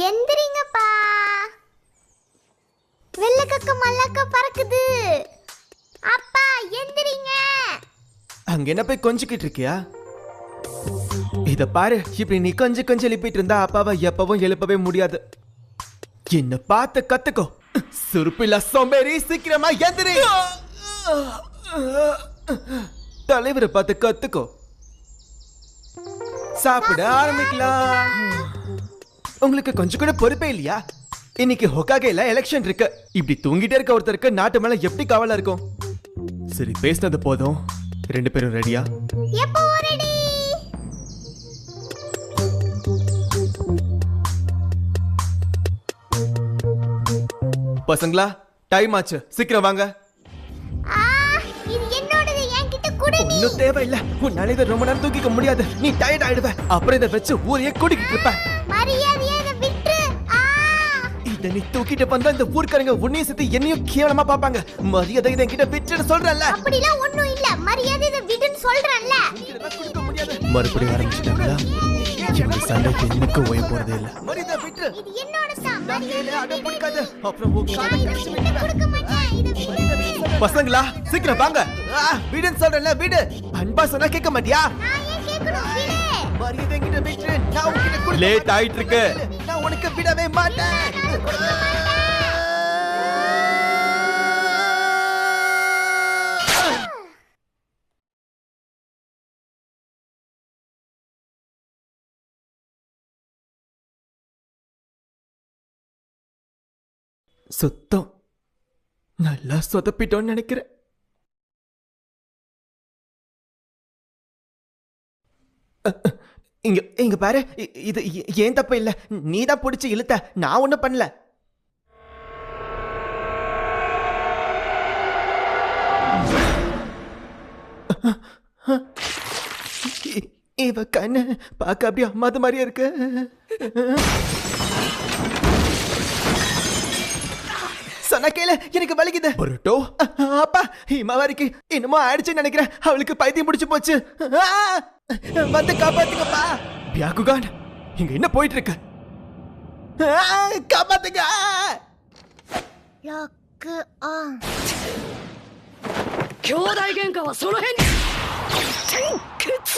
எந்திரிங்கப்பா. வெள்ளக்கக்க மல்லக்க பறக்குது. அப்பா எந்திரிங்க. அங்க என்ன போய் கொஞ்சிக்கிட்டு இருக்கியா? இத பாரு, இப்படி நீ கொஞ்சம் கொஞ்சம் எழுப்பிட்டு இருந்தா அப்பாவை எப்பவும் எழுப்பவே முடியாது. என்ன பார்த்து கத்துக்கோ. சுருப்பில்லா சோம்பேறி, சீக்கிரமா எந்திரி. தலைவரை பார்த்து கத்துக்கோ. சாப்பிட ஆரம்பிக்கலாம். உங்களுக்கு கொஞ்சம் கூட பொறுப்பே இல்லையா? இன்னைக்கு ஹொக்காகேல எலெக்ஷன் இருக்கு. இப்படி தூங்கிட்டே இருக்க ஒருத்தருக்கு நாட்டு மேல எப்படி கவலை இருக்கும்? சரி, பேசினது போதும். 2 பேரும் ரெடியா? எப்போ ரெடி? பசங்களா, டைம் ஆச்சு, சீக்கிரம் வாங்க. இது என்னோடது, என்கிட்ட குடு. நீ இன்னும் தேவையில்லை. உன்னால இதை ரொம்ப நேரம் தூக்கிக்க முடியாது. நீ டயர்ட் ஆயிடுவ. அப்புறம் இதை வச்சு ஊரையே கூட்டிக்கிட்டு இருப்ப. மரியாதையா இதை விட்டு. இதை நீ தூக்கிட்டு வந்தா இந்த ஊர்க்காரங்க உன்னையும் சேர்த்து என்னையும் கேவலமா பாப்பாங்க. மரியாதை இதை என்கிட்ட விட்டுன்னு சொல்றேன்ல. அப்படிலாம் ஒண்ணும் இல்ல. மரியாதை இதை விடுன்னு சொல்றேன்ல. மறுபடியும் ஆரம்பிச்சிட்டாங்களா? இந்த சண்டைக்கு இன்னைக்கு ஓய போறதே இல்ல. மரியாதை விட்டு. இது என்னோட தான். மரியாதை அடம் பிடிக்காத. அப்புறம் உன் காலை கடிச்சு விடுவேன். கொடுக்க மாட்டேன். இதை விடு. பசங்களா, சீக்கிரம் வாங்க. விடுன்னு சொல்றேன்ல, விடு. அன்பா சொன்னா கேட்க மாட்டியா? நான் ஏன் கேட்கணும்? விடு. மரியாதை என்கிட்ட விட்டு. நான் உன்கிட்ட கொடுக்க. லேட் ஆயிட்டு இருக்கு. நான் உனக்கு விடவே மாட்டேன். சுத்தம் நல்லா சொதப்பிட்டோன்னு நினைக்கிறேன். இங்க இங்க பாரு, இது ஏன் தப்பு இல்ல. நீ தான் பிடிச்சி இழுத்த, நான் ஒண்ணும் பண்ணல. இவ கண்ணு பார்க்க அப்படியே அம்மாத மாதிரியா இருக்கு. சொன்ன கேளு, எனக்கு வலிக்குது. பொருட்டோ அப்பா, இமாவாரிக்கு என்னமோ ஆயிடுச்சுன்னு நினைக்கிறேன். அவளுக்கு பைத்தியம் முடிச்சு போச்சு. வந்து காப்பாத்துங்கப்பா. பியாகுகான், இங்க என்ன போயிட்டு இருக்கு? காப்பாத்துங்க. Lock on. 兄弟喧嘩はその辺に天決